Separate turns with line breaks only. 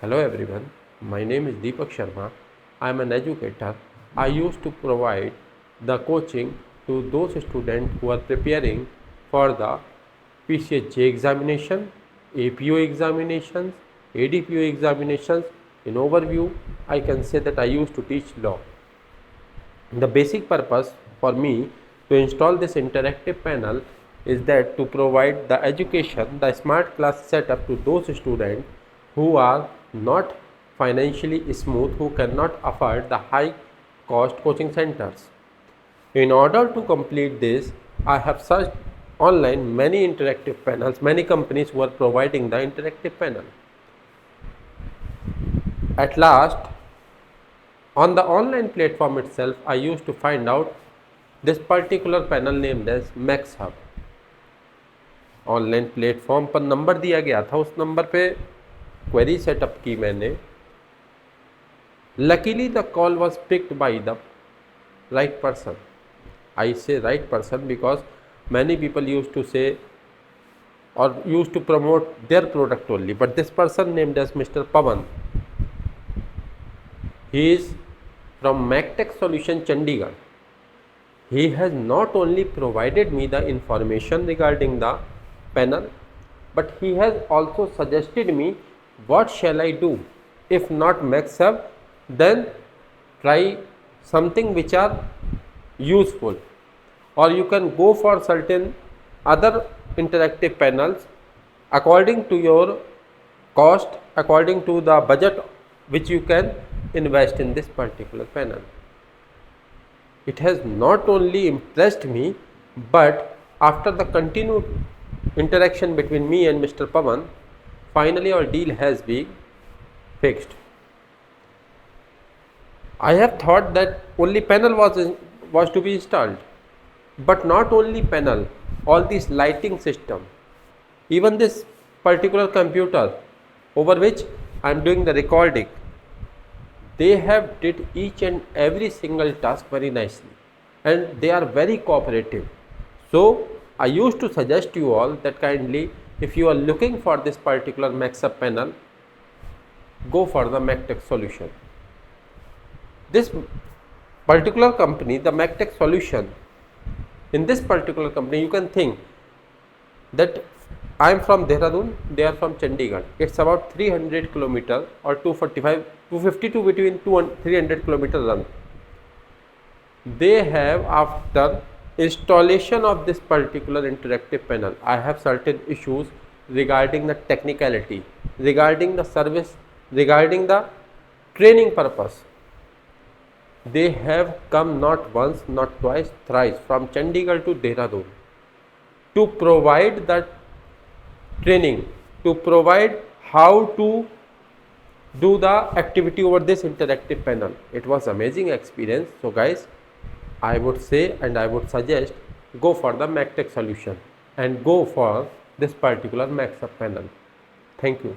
Hello everyone, my name is Deepak Sharma. I am an educator. I used to provide the coaching to those students who are preparing for the PCHJ examination, APO examinations, ADPO examinations. In overview, I can say that I used to teach law. The basic purpose for me to install this interactive panel is that to provide the education, the smart class setup to those students who are not financially smooth, who cannot afford the high cost coaching centers. In order to complete this, I have searched online many interactive panels, many companies who are providing the interactive panel. At last, on the online platform itself, I used to find out this particular panel named as Maxhub. Online platform पर number दिया गया था, उस number पे query setup की मैंने. Luckily the call was picked by the right person. I say right person because many people use to say or use to promote their product only, but this person named as mister Pavan. He is from Macktech Solutions, Chandigarh. He has not only provided me the information regarding the panel, but he has also suggested me what shall I do. If not Maxhub, then try something which are useful, or you can go for certain other interactive panels according to your cost, according to the budget which you can invest in this particular panel. It has not only impressed me, but after the continued interaction between me and Mr. Pawan, finally our deal has been fixed. I have thought that only panel was to be installed, but not only panel, all this lighting system, even this particular computer over which I am doing the recording, they have did each and every single task very nicely, and they are very cooperative. So I used to suggest you all that kindly, if you are looking for this particular Maxhub panel, go for the Macktech Solution. This particular company, the Macktech Solution, in this particular company you can think that I am from Dehradun, they are from Chandigarh. It's about 300 km or 250 to between 200 300 km run. They have, after installation of this particular interactive panel, I have certain issues regarding the technicality, regarding the service, regarding the training purpose. They have come not once, not twice, thrice from Chandigarh to Dehradun to provide that training, to provide how to do the activity over this interactive panel. It was amazing experience. So guys, I would say and I would suggest, go for the Macktech Solution and go for this particular Maxhub panel. Thank you.